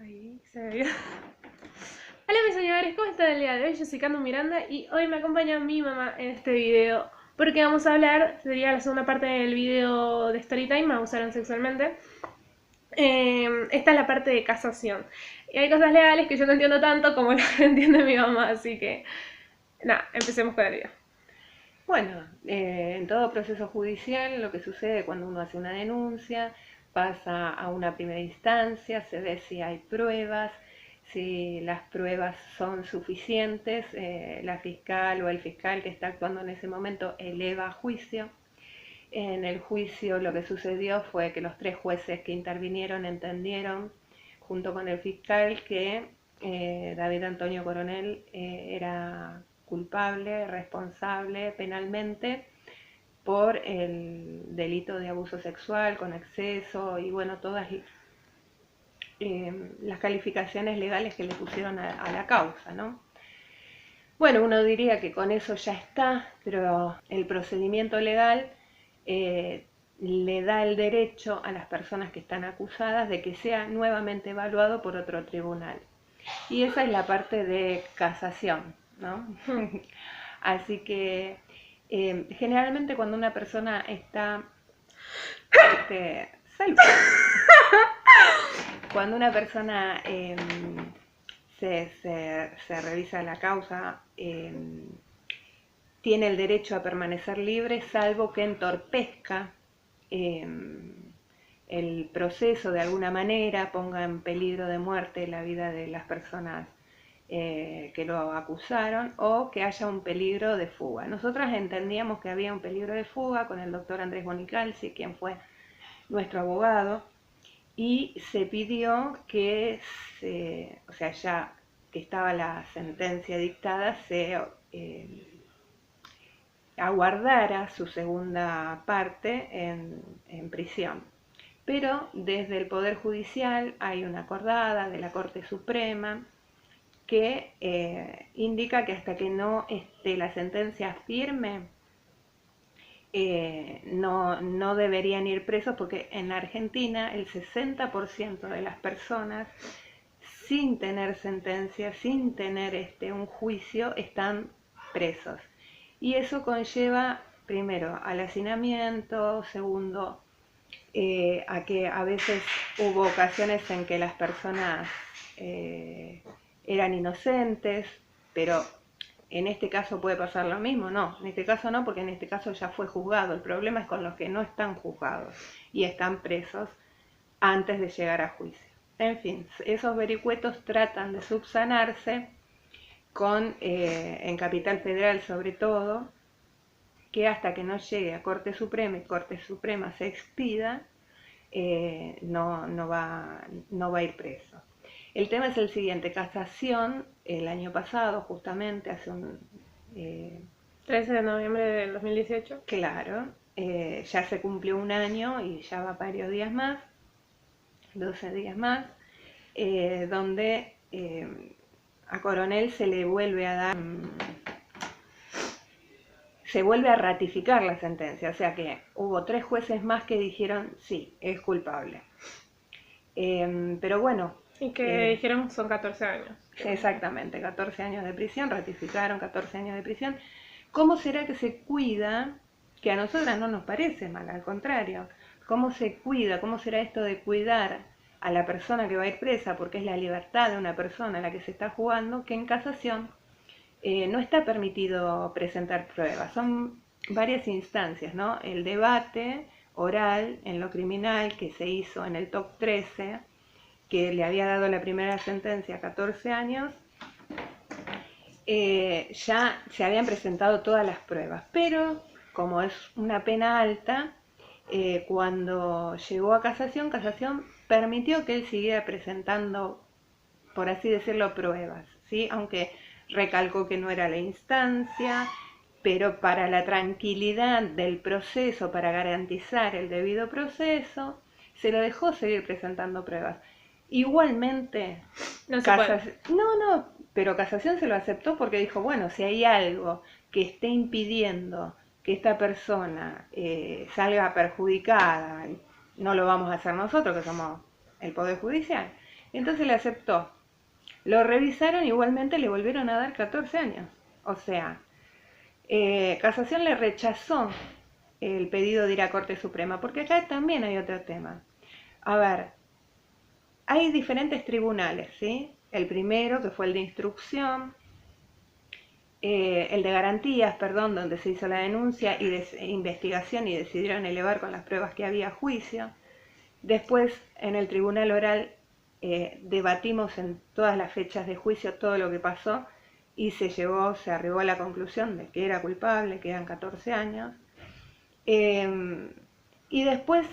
Ahí se me vio. Hola mis señores, ¿cómo están el día de hoy? Yo soy Candu Miranda y hoy me acompaña mi mamá en este video porque vamos a hablar, sería la segunda parte del video de Storytime, me abusaron sexualmente. Esta es la parte de casación. Y hay cosas legales que yo no entiendo tanto como lo entiende mi mamá, así que nada, empecemos con el video. Bueno, en todo proceso judicial lo que sucede cuando uno hace una denuncia, pasa a una primera instancia, se ve si hay pruebas, si las pruebas son suficientes, la fiscal o el fiscal que está actuando en ese momento eleva a juicio. En el juicio lo que sucedió fue que los tres jueces que intervinieron entendieron, junto con el fiscal, que David Antonio Coronel era culpable, responsable penalmente por el delito de abuso sexual con exceso y bueno, todas las calificaciones legales que le pusieron a la causa, ¿no? Bueno, uno diría que con eso ya está, pero el procedimiento legal le da el derecho a las personas que están acusadas de que sea nuevamente evaluado por otro tribunal. Y esa es la parte de casación, ¿no? Así que generalmente cuando una persona está, salud. Cuando una persona se revisa la causa, tiene el derecho a permanecer libre, salvo que entorpezca eh, el proceso de alguna manera, ponga en peligro de muerte la vida de las personas que lo acusaron o que haya un peligro de fuga. Nosotras entendíamos que había un peligro de fuga con el doctor Andrés Bonicalzi, quien fue nuestro abogado, y se pidió que, o sea, ya que estaba la sentencia dictada, se aguardara su segunda parte en prisión. Pero desde el Poder Judicial hay una acordada de la Corte Suprema que indica que hasta que no esté la sentencia firme, no deberían ir presos, porque en Argentina el 60% de las personas sin tener sentencia, sin tener un juicio, están presos. Y eso conlleva, primero, al hacinamiento, segundo, a que a veces hubo ocasiones en que las personas eran inocentes, pero en este caso puede pasar lo mismo. No, en este caso no, porque en este caso ya fue juzgado. El problema es con los que no están juzgados y están presos antes de llegar a juicio. En fin, esos vericuetos tratan de subsanarse en Capital Federal sobre todo, que hasta que no llegue a Corte Suprema y Corte Suprema se expida, no va a ir preso. El tema es el siguiente: casación, el año pasado, justamente, 13 de noviembre del 2018. claro, ya se cumplió un año y ya va varios días más, 12 días más, donde a Coronel se le vuelve a dar, se vuelve a ratificar la sentencia, o sea que hubo tres jueces más que dijeron sí, es culpable. Pero bueno. Y que dijeron son 14 años. Exactamente, 14 años de prisión, ratificaron 14 años de prisión. ¿Cómo será que se cuida? Que a nosotras no nos parece mal, al contrario. ¿Cómo se cuida? ¿Cómo será esto de cuidar a la persona que va a ir presa? Porque es la libertad de una persona a la que se está jugando, que en casación no está permitido presentar pruebas. Son varias instancias, ¿no? El debate oral en lo criminal que se hizo en el TOC 13, que le había dado la primera sentencia a 14 años, ya se habían presentado todas las pruebas, pero como es una pena alta, cuando llegó a casación, casación permitió que él siguiera presentando, por así decirlo, pruebas, ¿sí? Aunque recalcó que no era la instancia, pero para la tranquilidad del proceso, para garantizar el debido proceso, se lo dejó seguir presentando pruebas. Igualmente, No se puede. no, pero casación se lo aceptó porque dijo, bueno, si hay algo que esté impidiendo que esta persona salga perjudicada, no lo vamos a hacer nosotros, que somos el Poder Judicial. Entonces le aceptó. Lo revisaron, igualmente le volvieron a dar 14 años. O sea, Casación le rechazó el pedido de ir a Corte Suprema, porque acá también hay otro tema. A ver, hay diferentes tribunales, ¿sí? El primero, que fue el de instrucción, el de garantías, perdón, donde se hizo la denuncia y de investigación y decidieron elevar con las pruebas que había a juicio. Después, en el tribunal oral, debatimos en todas las fechas de juicio todo lo que pasó y se arribó a la conclusión de que era culpable, que eran 14 años. Y después,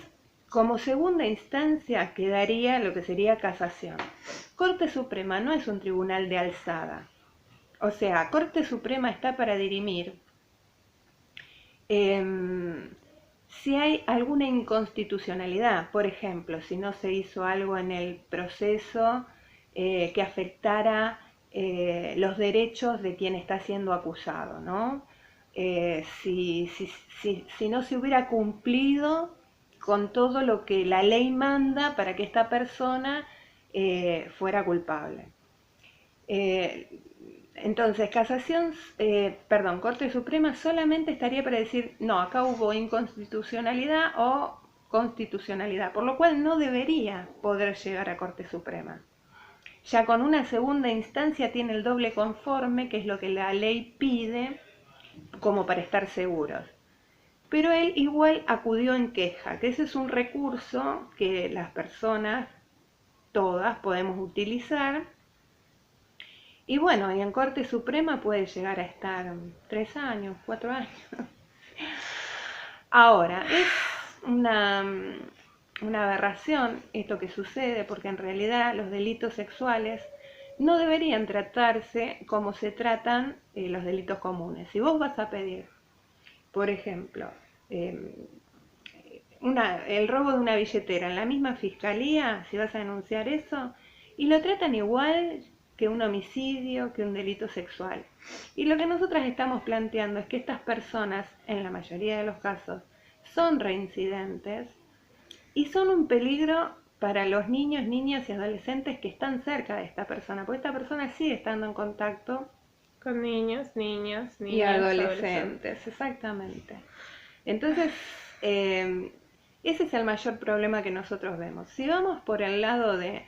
como segunda instancia, quedaría lo que sería casación. Corte Suprema no es un tribunal de alzada. O sea, Corte Suprema está para dirimir si hay alguna inconstitucionalidad. Por ejemplo, si no se hizo algo en el proceso que afectara los derechos de quien está siendo acusado, ¿no? Si no se hubiera cumplido con todo lo que la ley manda para que esta persona fuera culpable. Entonces, Corte Suprema solamente estaría para decir, no, acá hubo inconstitucionalidad o constitucionalidad, por lo cual no debería poder llegar a Corte Suprema. Ya con una segunda instancia tiene el doble conforme, que es lo que la ley pide, como para estar seguros. Pero él igual acudió en queja, que ese es un recurso que las personas, todas, podemos utilizar. Y bueno, y en Corte Suprema puede llegar a estar 3 años, 4 años. Ahora, es una aberración esto que sucede, porque en realidad los delitos sexuales no deberían tratarse como se tratan los delitos comunes. Si vos vas a pedir, por ejemplo, el robo de una billetera en la misma fiscalía, si vas a denunciar eso, y lo tratan igual que un homicidio, que un delito sexual. Y lo que nosotras estamos planteando es que estas personas, en la mayoría de los casos, son reincidentes y son un peligro para los niños, niñas y adolescentes que están cerca de esta persona, porque esta persona sigue estando en contacto con niños, niñas, y adolescentes, exactamente. Entonces, ese es el mayor problema que nosotros vemos. Si vamos por el lado de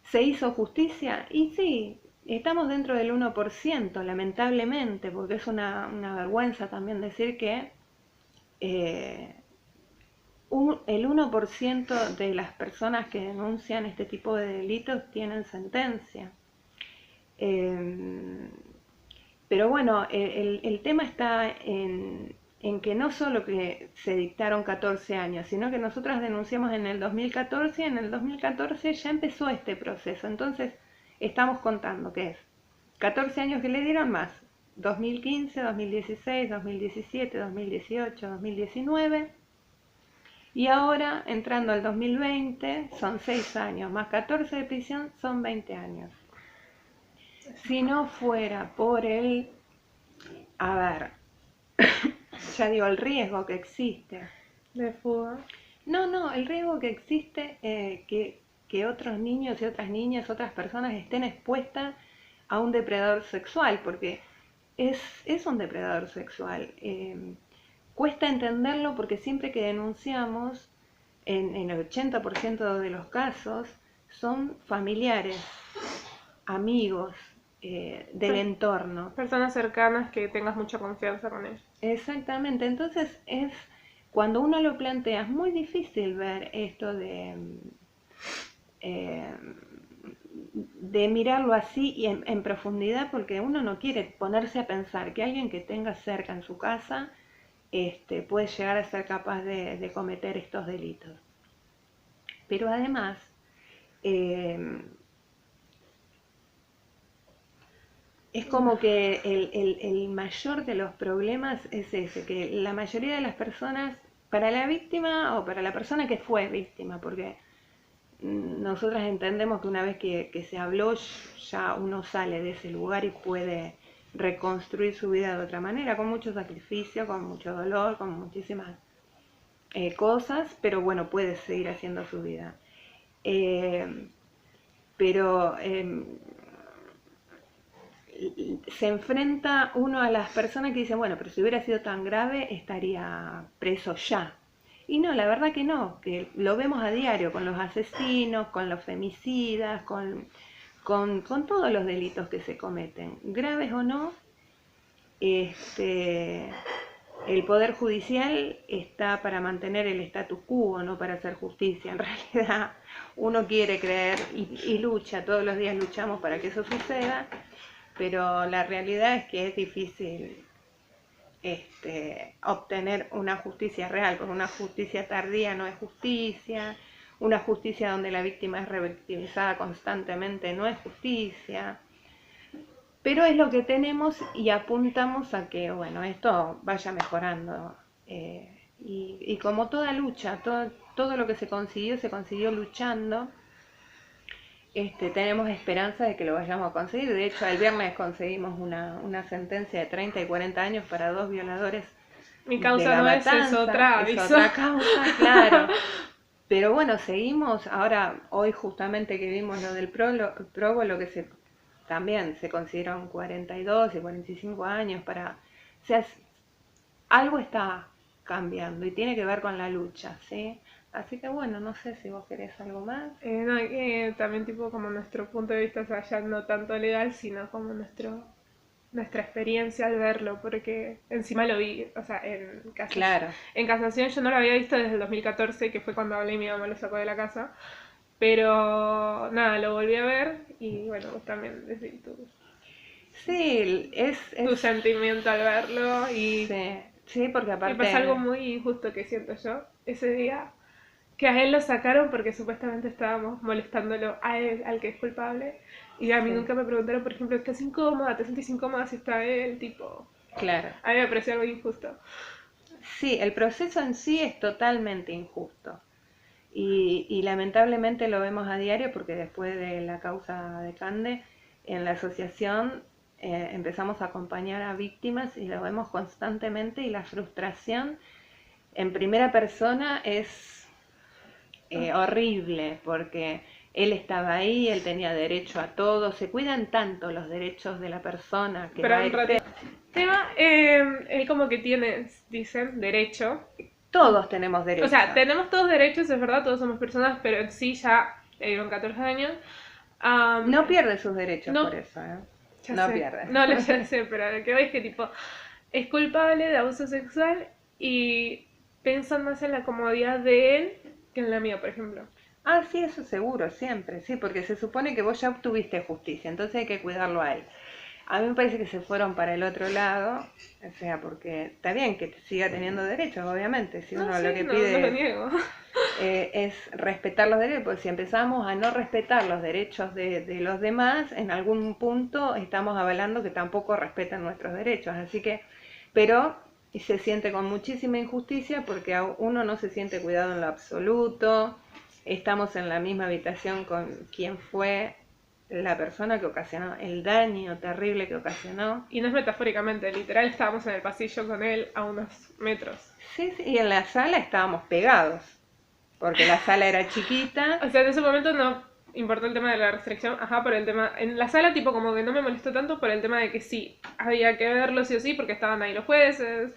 ¿se hizo justicia? Y sí, estamos dentro del 1%, lamentablemente, porque es una vergüenza también decir que el 1% de las personas que denuncian este tipo de delitos tienen sentencia. Pero bueno, el tema está en que no solo que se dictaron 14 años, sino que nosotras denunciamos en el 2014 y en el 2014 ya empezó este proceso. Entonces, estamos contando que es 14 años que le dieron más, 2015, 2016, 2017, 2018, 2019, y ahora, entrando al 2020, son 6 años, más 14 de prisión, son 20 años. Si no fuera por el, ya digo, el riesgo que existe. ¿De fuga? No, el riesgo que existe que otros niños y otras niñas, otras personas estén expuestas a un depredador sexual, porque es un depredador sexual. Cuesta entenderlo porque siempre que denunciamos, en el 80% de los casos, son familiares, amigos, del entorno. Personas cercanas que tengas mucha confianza con ellos. Exactamente, entonces cuando uno lo plantea, es muy difícil ver esto de mirarlo así y en profundidad, porque uno no quiere ponerse a pensar que alguien que tenga cerca en su casa puede llegar a ser capaz de cometer estos delitos. Pero además, es como que el mayor de los problemas es ese, que la mayoría de las personas, para la víctima o para la persona que fue víctima, porque nosotras entendemos que una vez que se habló, ya uno sale de ese lugar y puede reconstruir su vida de otra manera, con mucho sacrificio, con mucho dolor, con muchísimas cosas, pero bueno, puede seguir haciendo su vida. pero se enfrenta uno a las personas que dicen, bueno, pero si hubiera sido tan grave estaría preso ya. Y no, la verdad que no, que lo vemos a diario con los asesinos, con los femicidas, con todos los delitos que se cometen, graves o no. El Poder Judicial está para mantener el status quo, no para hacer justicia. En realidad uno quiere creer y lucha, todos los días luchamos para que eso suceda, pero la realidad es que es difícil obtener una justicia real, porque una justicia tardía no es justicia, una justicia donde la víctima es revictimizada constantemente no es justicia. Pero es lo que tenemos y apuntamos a que, bueno, esto vaya mejorando. Y como toda lucha, todo lo que se consiguió luchando. Tenemos esperanza de que lo vayamos a conseguir. De hecho, el viernes conseguimos una sentencia de 30 y 40 años para 2 violadores. Mi causa no es otra, es aviso. otra causa, claro. Pero bueno, seguimos. Ahora, hoy justamente que vimos lo del prólogo, lo que también se consideran 42 y 45 años para... O sea, algo está cambiando y tiene que ver con la lucha, ¿sí? Así que bueno, no sé si vos querés algo más. No, también tipo como nuestro punto de vista, o sea, ya no tanto legal, sino como nuestra experiencia al verlo, porque encima lo vi, o sea, Claro. En casación yo no lo había visto desde el 2014, que fue cuando hablé y mi mamá lo sacó de la casa, pero nada, lo volví a ver y bueno, vos también decís Sí, tu sentimiento al verlo y sí, porque aparte... me pasa algo muy injusto que siento yo ese día, que a él lo sacaron porque supuestamente estábamos molestándolo a él, al que es culpable, y a mí nunca me preguntaron, por ejemplo, ¿estás incómoda? ¿Te sentís incómoda si está él? Tipo, Claro. a mí me pareció algo injusto. Sí, el proceso en sí es totalmente injusto. Y lamentablemente lo vemos a diario porque después de la causa de Cande, en la asociación empezamos a acompañar a víctimas y lo vemos constantemente y la frustración en primera persona es horrible porque él estaba ahí, él tenía derecho a todo, se cuidan tanto los derechos de la persona que Pero va a un ir ratito. Tema, él como que tiene, dicen, derecho. Todos tenemos derecho. O sea, tenemos todos derechos, es verdad, todos somos personas, pero en sí ya le dieron 14 años. No pierde sus derechos no, por eso, ¿eh? Ya No sé. pierde. No lo sé, pero lo que veo es que tipo es culpable de abuso sexual y piensan más en la comodidad de él que en la mía, por ejemplo. Ah, sí, eso seguro, siempre, sí, porque se supone que vos ya obtuviste justicia, entonces hay que cuidarlo a él. A mí me parece que se fueron para el otro lado, o sea, porque está bien que siga teniendo derechos, obviamente, si uno lo que pide no lo niego. Es respetar los derechos, porque si empezamos a no respetar los derechos de los demás, en algún punto estamos avalando que tampoco respetan nuestros derechos, así que, pero se siente con muchísima injusticia porque uno no se siente cuidado en lo absoluto, estamos en la misma habitación con quien fue la persona que ocasionó el daño terrible que ocasionó. Y no es metafóricamente, literal estábamos en el pasillo con él a unos metros. Sí, y en la sala estábamos pegados, porque la sala era chiquita. O sea, en ese momento no importó el tema de la restricción, por el tema... En la sala tipo como que no me molestó tanto por el tema de que sí, había que verlo sí o sí porque estaban ahí los jueces,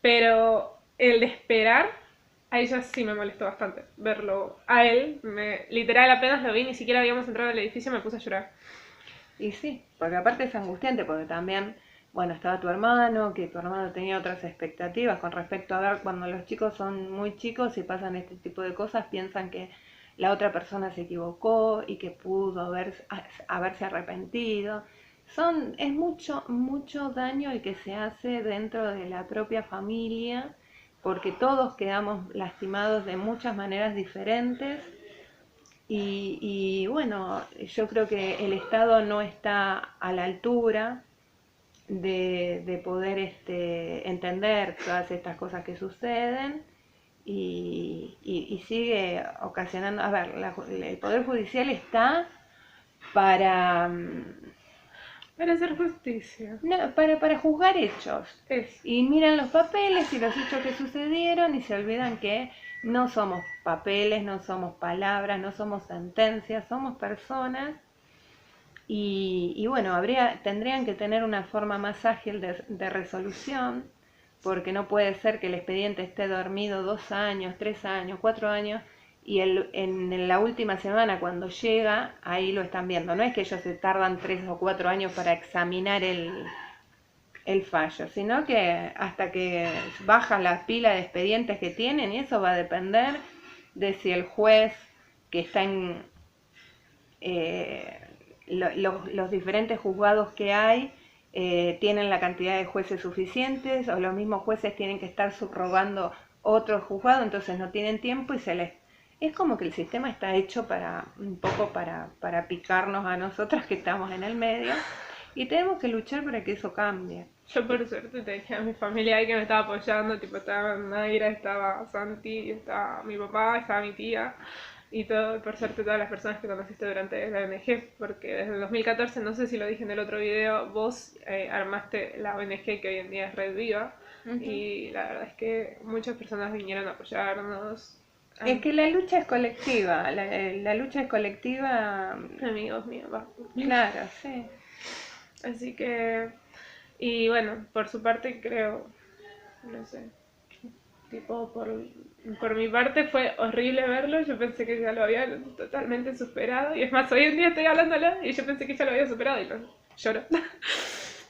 pero el de esperar, a ella sí me molestó bastante verlo a él. Literal apenas lo vi, ni siquiera habíamos entrado al edificio, me puse a llorar. Y sí, porque aparte es angustiante, porque también, bueno, estaba tu hermano, que tu hermano tenía otras expectativas con respecto a ver cuando los chicos son muy chicos y pasan este tipo de cosas, piensan que la otra persona se equivocó y que pudo haberse arrepentido. Es mucho daño el que se hace dentro de la propia familia, porque todos quedamos lastimados de muchas maneras diferentes. Y bueno, yo creo que el Estado no está a la altura de poder entender todas estas cosas que suceden y sigue ocasionando, a ver, el Poder Judicial está para hacer justicia. no, para juzgar hechos. Y miran los papeles y los hechos que sucedieron y se olvidan que No somos papeles, no somos palabras, no somos sentencias, somos personas y bueno, tendrían que tener una forma más ágil de resolución, porque no puede ser que el expediente esté dormido 2 años, 3 años, 4 años, y en la última semana cuando llega, ahí lo están viendo. No es que ellos se tardan 3 o 4 años para examinar el fallo, sino que hasta que baja la pila de expedientes que tienen, y eso va a depender de si el juez que está en los diferentes juzgados que hay tienen la cantidad de jueces suficientes, o los mismos jueces tienen que estar subrogando otro juzgado, entonces no tienen tiempo y es como que el sistema está hecho un poco para picarnos a nosotras que estamos en el medio, y tenemos que luchar para que eso cambie. Yo por suerte tenía a mi familia ahí que me estaba apoyando, tipo estaba Naira, estaba Santi, estaba mi papá, estaba mi tía y todo, por suerte todas las personas que conociste durante la ONG, porque desde el 2014, no sé si lo dije en el otro video, vos armaste la ONG que hoy en día es Red Viva. Y la verdad es que muchas personas vinieron a apoyarnos. Es que la lucha es colectiva, la lucha es colectiva. Amigos míos, va. Claro, sí. Así que, y bueno, por su parte creo, no sé, tipo por mi parte fue horrible verlo, yo pensé que ya lo había totalmente superado, y es más, hoy en día estoy hablándolo y yo pensé que ya lo había superado y no, lloro.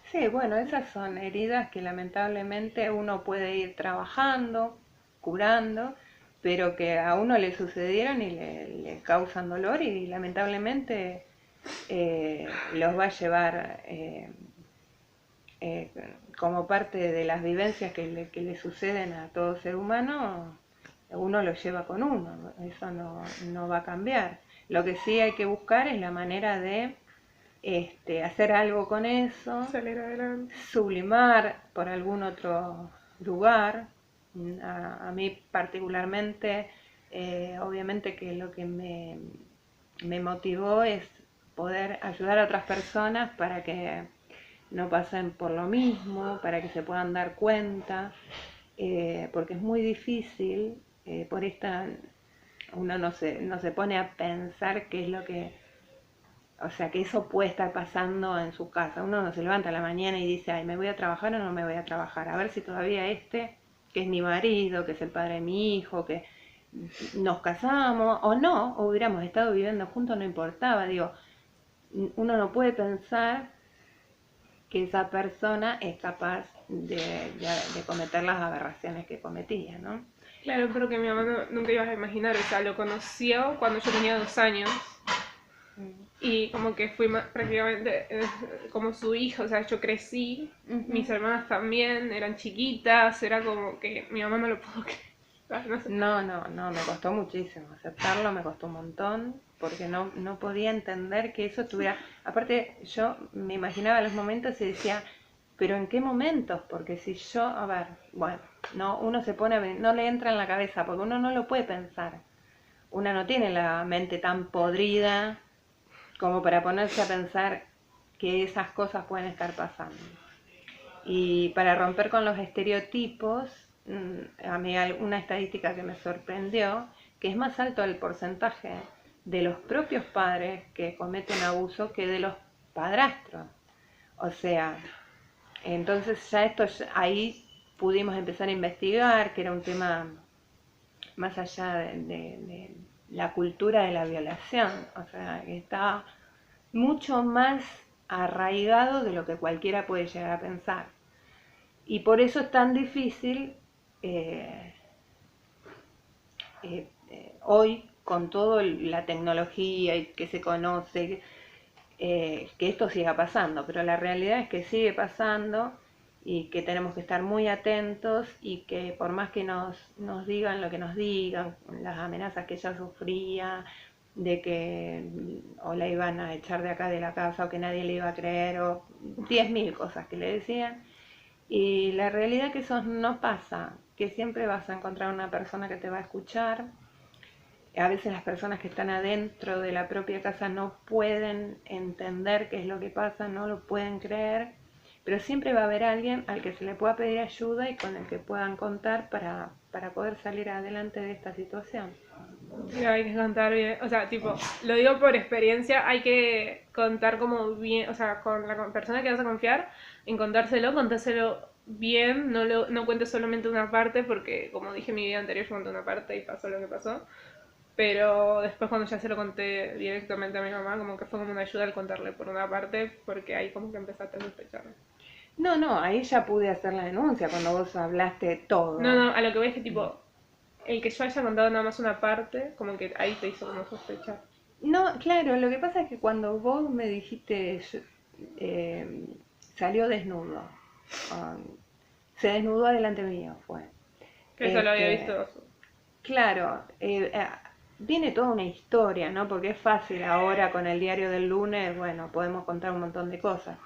Sí, bueno, esas son heridas que lamentablemente uno puede ir trabajando, curando, pero que a uno le sucedieron y le causan dolor, y lamentablemente los va a llevar eh, como parte de las vivencias que le suceden a todo ser humano. Uno lo lleva con uno, eso no va a cambiar. Lo que sí hay que buscar es la manera de hacer algo con eso, Salir adelante. sublimar por algún otro lugar. A mí particularmente, obviamente que lo que me motivó es poder ayudar a otras personas para que no pasen por lo mismo, para que se puedan dar cuenta, porque es muy difícil, por esta uno no se pone a pensar qué es lo que, o sea, que eso puede estar pasando en su casa. Uno no se levanta a la mañana y dice, ay, ¿me voy a trabajar o no me voy a trabajar? A ver si todavía que es mi marido, que es el padre de mi hijo, que nos casamos o no, o hubiéramos estado viviendo juntos, no importaba. Digo, uno no puede pensar que esa persona es capaz de cometer las aberraciones que cometía, ¿no? Claro, pero que mi mamá nunca ibas a imaginar, o sea, lo conoció cuando yo tenía 2 años. Y como que fui prácticamente como su hija, o sea, yo crecí, mis hermanas también eran chiquitas, era como que mi mamá no lo pudo creer. No sé. No, me costó muchísimo aceptarlo, me costó un montón, porque no podía entender que eso tuviera. Aparte, yo me imaginaba los momentos y decía, ¿pero en qué momentos? Porque si yo, a ver, bueno, no, uno se pone, no le entra en la cabeza, porque uno no lo puede pensar. Uno no tiene la mente tan podrida como para ponerse a pensar que esas cosas pueden estar pasando. Y para romper con los estereotipos, a mí una estadística que me sorprendió, que es más alto el porcentaje de los propios padres que cometen abuso que de los padrastros. O sea, entonces ahí pudimos empezar a investigar, que era un tema más allá de la cultura de la violación, o sea, que está mucho más arraigado de lo que cualquiera puede llegar a pensar. Y por eso es tan difícil hoy, con toda la tecnología y que se conoce, que esto siga pasando. Pero la realidad es que sigue pasando y que tenemos que estar muy atentos, y que por más que nos digan lo que nos digan, las amenazas que ella sufría, de que o la iban a echar de acá de la casa, o que nadie le iba a creer, o 10.000 cosas que le decían, y la realidad es que eso no pasa, que siempre vas a encontrar una persona que te va a escuchar. A veces las personas que están adentro de la propia casa no pueden entender qué es lo que pasa, no lo pueden creer, pero siempre va a haber alguien al que se le pueda pedir ayuda y con el que puedan contar para poder salir adelante de esta situación. Sí, hay que contar bien, o sea, tipo, lo digo por experiencia, hay que contar como bien, o sea, con la persona que vas a confiar, en contárselo bien, no cuentes solamente una parte, porque como dije en mi video anterior, yo conté una parte y pasó lo que pasó, pero después cuando ya se lo conté directamente a mi mamá, como que fue como una ayuda al contarle por una parte, porque ahí como que empezaste a sospechar. No, ahí ya pude hacer la denuncia cuando vos hablaste todo. No, a lo que voy es que tipo, el que yo haya contado nada más una parte, como que ahí te hizo como sospechar. No, claro, lo que pasa es que cuando vos me dijiste, eh, salió desnudo, um, se desnudó delante mío, fue. Que eso lo había Este, visto. claro, viene toda una historia, ¿no? Porque es fácil ahora con el diario del lunes, bueno, podemos contar un montón de cosas.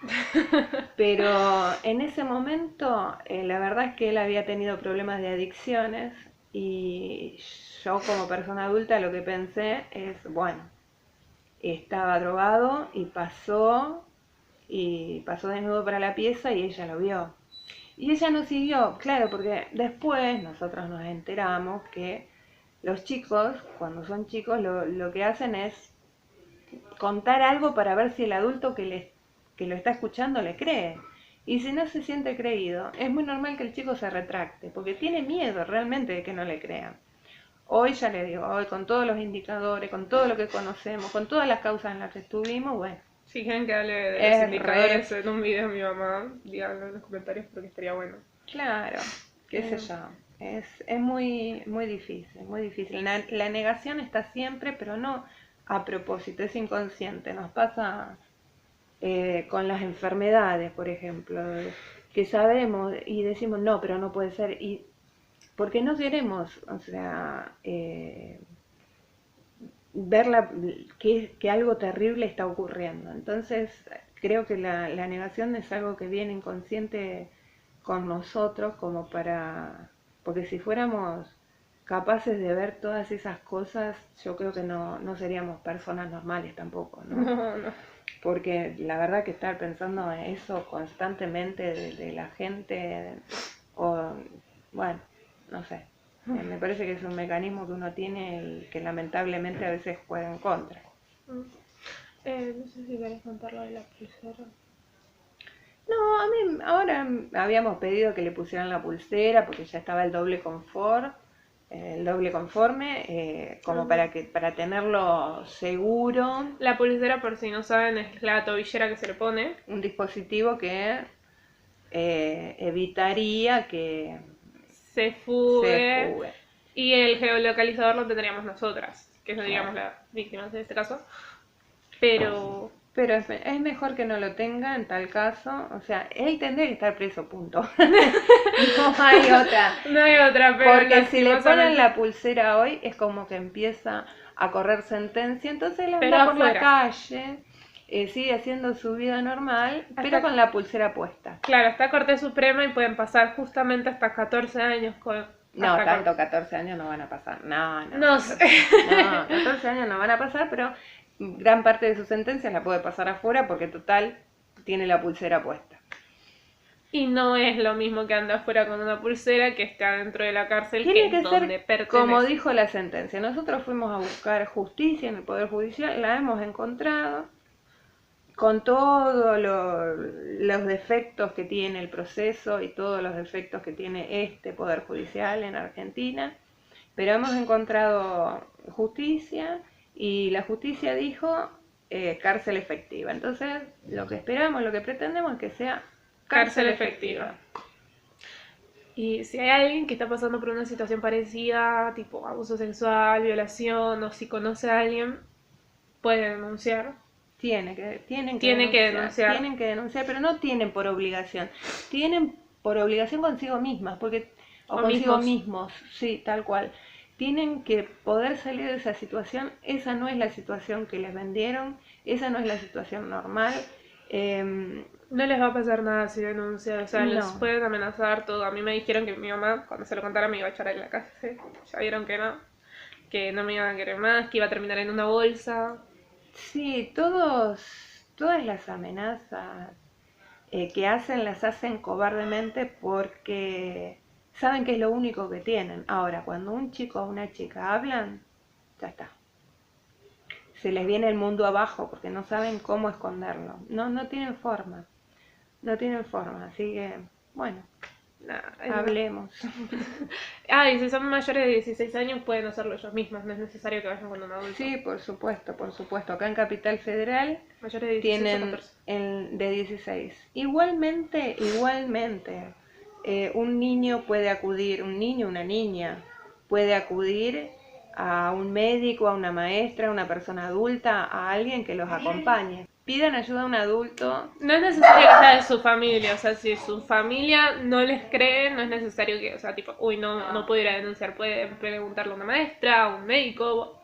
Pero en ese momento, la verdad es que él había tenido problemas de adicciones y yo como persona adulta lo que pensé es, bueno, estaba drogado y pasó desnudo para la pieza y ella lo vio. Y ella nos siguió, claro, porque después nosotros nos enteramos que los chicos, cuando son chicos, lo que hacen es contar algo para ver si el adulto que lo está escuchando le cree. Y si no se siente creído, es muy normal que el chico se retracte, porque tiene miedo realmente de que no le crean. Hoy ya le digo, hoy con todos los indicadores, con todo lo que conocemos, con todas las causas en las que estuvimos, bueno, Si quieren que hable de los es re... indicadores en un video de mi mamá, díganlo en los comentarios porque estaría bueno. Claro, qué sé Eh, yo. Es muy, muy difícil, muy difícil. La negación está siempre, pero no a propósito, es inconsciente. Nos pasa con las enfermedades, por ejemplo, que sabemos y decimos, no, pero no puede ser. Y porque no queremos, o sea, ver que algo terrible está ocurriendo. Entonces, creo que la negación es algo que viene inconsciente con nosotros como para... Porque si fuéramos capaces de ver todas esas cosas, yo creo que no seríamos personas normales tampoco, ¿no? no. Porque la verdad que estar pensando en eso constantemente de la gente, o bueno, no sé, me parece que es un mecanismo que uno tiene y que lamentablemente a veces juega en contra. No sé si querés contar lo de la pulsera. No, a mí ahora habíamos pedido que le pusieran la pulsera porque ya estaba el doble conforme, como para tenerlo seguro, La pulsera, por si no saben, es la tobillera que se le pone. un dispositivo que evitaría que Se se fugue. fugue. Y el geolocalizador lo tendríamos nosotras, que Claro. seríamos las víctimas en este caso. Pero. Pero es mejor que no lo tenga en tal caso. O sea, él tendría que estar preso, punto. No hay otra. No hay otra, pero Porque si le ponen lastimosamente. la pulsera hoy, es como que empieza a correr sentencia. Entonces él Pero anda por la afuera. calle, sigue haciendo su vida normal, pero Hasta, con la pulsera puesta. claro, está Corte Suprema y pueden pasar justamente hasta 14 años con. No, Hasta tanto 14 años no van a pasar. No, No 14, sé. no, 14 años no van a pasar, pero gran parte de su sentencia la puede pasar afuera porque total tiene la pulsera puesta. Y no es lo mismo que anda afuera con una pulsera que está dentro de la cárcel, Tiene que que es donde ser pertenece. como dijo la sentencia. Nosotros fuimos a buscar justicia en el Poder Judicial, la hemos encontrado con todos los defectos que tiene el proceso y todos los defectos que tiene este Poder Judicial en Argentina, pero hemos encontrado justicia y la justicia dijo cárcel efectiva. Entonces, lo que esperamos, lo que pretendemos es que sea Cárcel efectiva. Y si hay alguien que está pasando por una situación parecida, tipo abuso sexual, violación, o si conoce a alguien, puede denunciar. Tienen que denunciar. tienen que denunciar, pero no tienen por obligación, tienen por obligación consigo mismas, o consigo mismos, sí, tal cual. Tienen que poder salir de esa situación, esa no es la situación que les vendieron, esa no es la situación normal. No les va a pasar nada si denuncian, o sea, los No, pueden amenazar todo. A mí me dijeron que mi mamá, cuando se lo contara, me iba a echar en la casa. Ya vieron que no me iban a querer más, que iba a terminar en una bolsa. sí, todas las amenazas que hacen las hacen cobardemente porque saben que es lo único que tienen. Ahora, cuando un chico o una chica hablan, ya está. Se les viene el mundo abajo porque no saben cómo esconderlo. No tienen forma. No tienen forma. Así que, bueno, hablemos. Y si son mayores de 16 años pueden hacerlo ellos mismos, no es necesario que vayan con un adulto. Sí, por supuesto, por supuesto. Acá en Capital Federal Mayores de 16 o tienen 14. el de 16. Igualmente, un niño puede acudir, un niño, una niña, puede acudir a un médico, a una maestra, a una persona adulta, a alguien que los acompañe. Pidan ayuda a un adulto. No es necesario que sea de su familia, o sea, si su familia no les cree, no es necesario que, o sea, tipo, no puedo ir a denunciar, pueden preguntarle a una maestra, a un médico,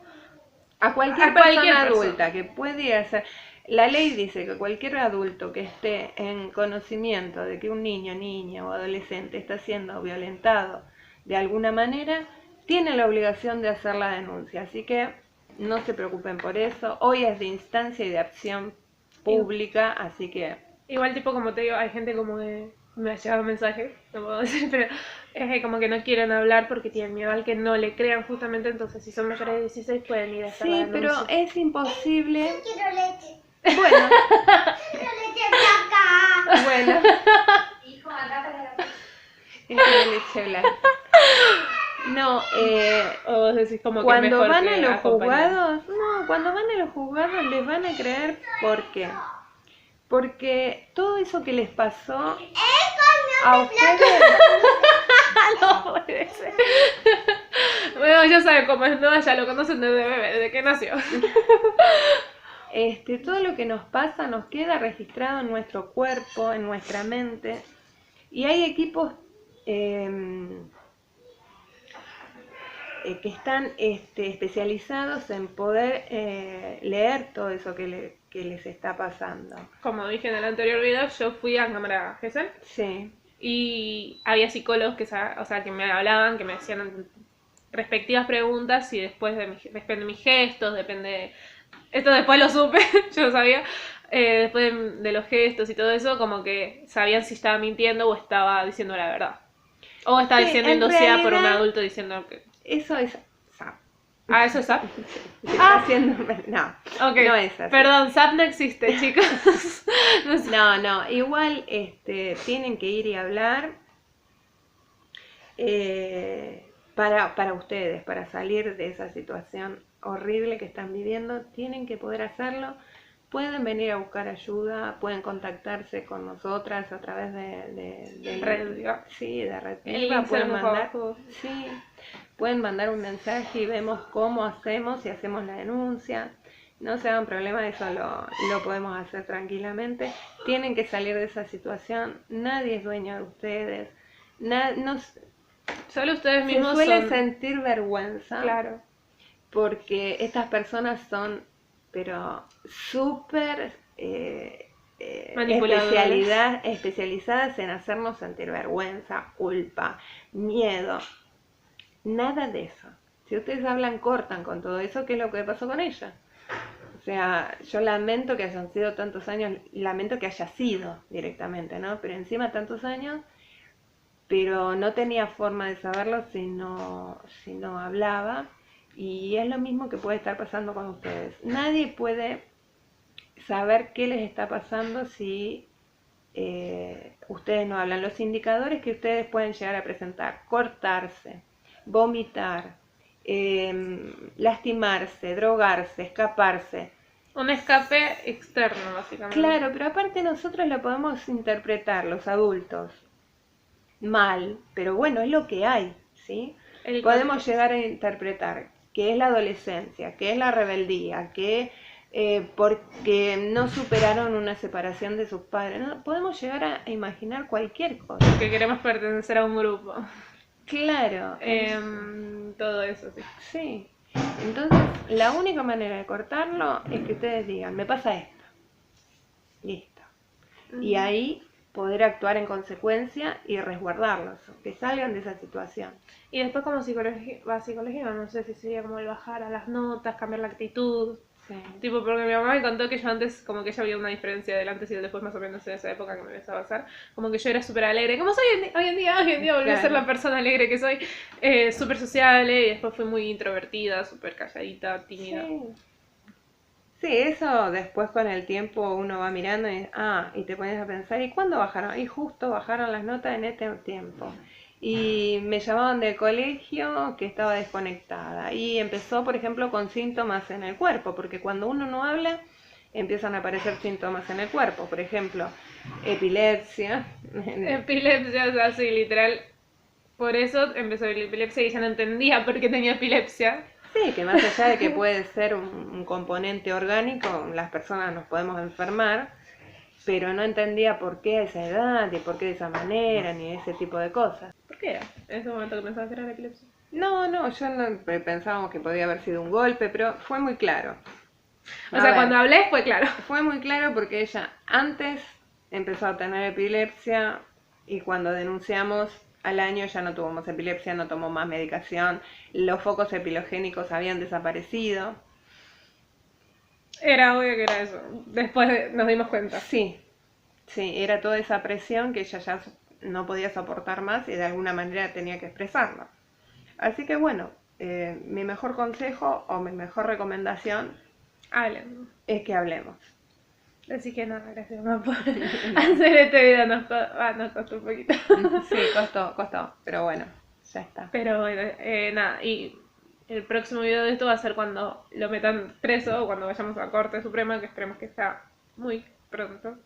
A cualquier a persona cualquier adulta persona. que puede hacer. La ley dice que cualquier adulto que esté en conocimiento de que un niño, niña o adolescente está siendo violentado de alguna manera, tiene la obligación de hacer la denuncia. Así que no se preocupen por eso. Hoy es de instancia y de acción pública, así que Igual, tipo, como te digo, hay gente como de... Me ha llegado un mensaje, no puedo decir, pero es que como que no quieren hablar porque tienen miedo al que no le crean justamente, entonces si son mayores de 16 pueden ir a hacer la sí, pero denuncia. es imposible. Quiero leche. Bueno, Quiero leche blanca. bueno, Hijo, anda para la... es de leche blanca. No, O vos decís como que es cuando mejor van que a los acompañar. juzgados, no, cuando van a los juzgados les van a creer. ¿Por qué? Porque todo eso que les pasó a ustedes, No puede ser. Bueno, ya saben cómo es, ¿no? Ya lo conocen desde bebé, desde que nació. todo lo que nos pasa nos queda registrado en nuestro cuerpo, en nuestra mente, y hay equipos que están especializados en poder leer todo eso que les está pasando. Como dije en el anterior video, yo fui a cámara Gesell Sí. y había psicólogos que, o sea, que me hablaban, que me hacían respectivas preguntas y después depende de mis gestos, depende... Esto después lo supe, yo lo sabía. Después de los gestos y todo eso, como que sabían si estaba mintiendo o estaba diciendo la verdad. O estaba Sí, diciendo en inducida por un realidad, adulto diciendo que... eso es SAP. Eso es SAP. Se está haciendo... No, Ok, no es así. perdón, SAP no existe, chicos. No sé. No, igual tienen que ir y hablar para ustedes, para salir de esa situación horrible que están viviendo, tienen que poder hacerlo. Pueden venir a buscar ayuda, pueden contactarse con nosotras a través de Red Viva. Sí, de Red El Viva, link se pueden los dejo mandar, abajo. sí, pueden mandar un mensaje y vemos cómo hacemos, si hacemos la denuncia. No se hagan problema, eso lo podemos hacer tranquilamente. Tienen que salir de esa situación, nadie es dueño de ustedes. Solo ustedes Se mismos suele son... sentir vergüenza Claro. porque estas personas son, pero súper Manipuladoras. especializadas en hacernos sentir vergüenza, culpa, miedo. Nada de eso. Si ustedes hablan, cortan con todo eso, ¿qué es lo que pasó con ella? O sea, yo lamento que hayan sido tantos años, lamento que haya sido directamente, ¿no? Pero encima tantos años, pero no tenía forma de saberlo si no hablaba, y es lo mismo que puede estar pasando con ustedes. Nadie puede saber qué les está pasando si ustedes no hablan. Los indicadores que ustedes pueden llegar a presentar: cortarse, vomitar, lastimarse, drogarse, escaparse. Un escape externo, básicamente. Claro, pero aparte nosotros lo podemos interpretar, los adultos, mal, pero bueno, es lo que hay, ¿sí? Podemos llegar a interpretar que es la adolescencia, que es la rebeldía, que porque no superaron una separación de sus padres, ¿no? Podemos llegar a imaginar cualquier cosa. Que queremos pertenecer a un grupo. Claro. Todo eso, sí. Sí. Entonces, la única manera de cortarlo es que ustedes digan, me pasa esto. Listo. Y ahí poder actuar en consecuencia y resguardarlos, que salgan de esa situación. Y después como psicología, no sé si sería como el bajar a las notas, cambiar la actitud. Sí. Tipo, porque mi mamá me contó que yo antes, como que ella había una diferencia del antes y del después, más o menos en esa época que me empezaba a pasar. Como que yo era súper alegre, como soy hoy en día volví a ser Claro. la persona alegre que soy, súper sociable, y después fui muy introvertida, súper calladita, tímida. Sí. Sí, eso después con el tiempo uno va mirando y te pones a pensar, ¿y cuándo bajaron? Y justo bajaron las notas en este tiempo. Y me llamaban del colegio que estaba desconectada. Y empezó, por ejemplo, con síntomas en el cuerpo, porque cuando uno no habla, empiezan a aparecer síntomas en el cuerpo. Por ejemplo, epilepsia. Epilepsia, o sea, sí, literal. Por eso empezó la epilepsia y ya no entendía por qué tenía epilepsia. Sí, que más allá de que puede ser un componente orgánico, las personas nos podemos enfermar, pero no entendía por qué a esa edad y por qué de esa manera, ni ese tipo de cosas. ¿Por qué era? En ese momento que pensaba que era la epilepsia. No, yo no pensábamos que podía haber sido un golpe, pero fue muy claro. O A sea, ver, cuando hablé fue claro. fue muy claro porque ella antes empezó a tener epilepsia y cuando denunciamos al año ya no tuvo más epilepsia, no tomó más medicación, los focos epilogénicos habían desaparecido. Era obvio que era eso. Después nos dimos cuenta. Sí, era toda esa presión que ella ya no podía soportar más y de alguna manera tenía que expresarlo. Así que bueno, mi mejor consejo o mi mejor recomendación Hablen. es que hablemos. Así que nada, gracias mamá por hacer este video. Nos costó un poquito. Sí, costó, pero bueno, ya está. Pero bueno, nada. Y el próximo video de esto va a ser cuando lo metan preso o cuando vayamos a Corte Suprema, que esperemos que sea muy pronto.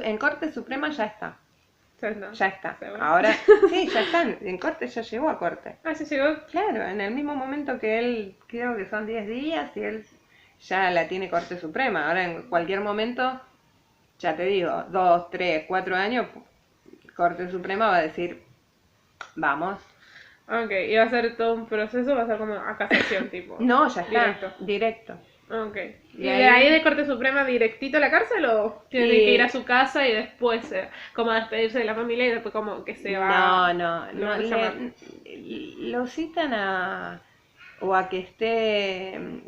En Corte Suprema ya está. ¿No? Ya está. ¿Seguro? Ahora, sí, ya están. En Corte ya llegó a Corte. Ah, ya llegó. Claro, en el mismo momento que él, creo que son 10 días y él ya la tiene Corte Suprema. Ahora en cualquier momento, ya te digo, 2, 3, 4 años, Corte Suprema va a decir, vamos. Ok, y va a ser todo un proceso, va a ser como a casación, tipo. No, ya está. Directo. Directo. Ok. ¿Y Y de ahí- ahí de Corte Suprema directito a la cárcel o tiene Y- que ir a su casa y después como a despedirse de la familia y después como que se va? No, lo van a llamar. lo citan o a que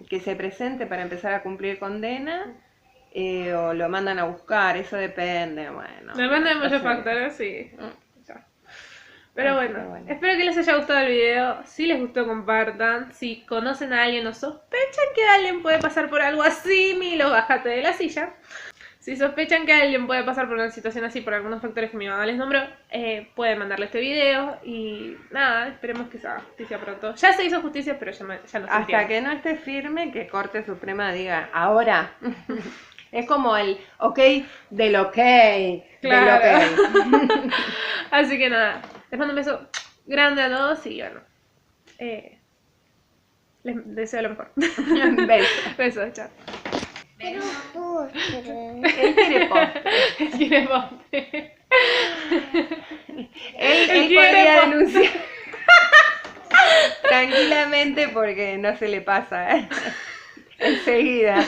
que se presente para empezar a cumplir condena, o lo mandan a buscar, eso depende, bueno. Depende de no muchos sé. factores, sí. Ya. Pero Así bueno, que bueno. espero que les haya gustado el video. Si les gustó, compartan. Si conocen a alguien o sospechan que alguien puede pasar por algo así, Milo, bájate de la silla. Si sospechan que alguien puede pasar por una situación así por algunos factores que mi mamá les nombró, pueden mandarle este video. Y nada, esperemos que se haga justicia pronto. Ya se hizo justicia, pero ya no se Hasta entiende. que no esté firme, que Corte Suprema diga, ahora. Es como el ok del ok. Claro. Del ok. Así que nada, les mando un beso grande a todos y bueno, les deseo lo mejor. Beso. Besos, chao. Pero postre. Él quiere postre. Quiere postre. Él quiere podría postre. denunciar tranquilamente porque no se le pasa enseguida.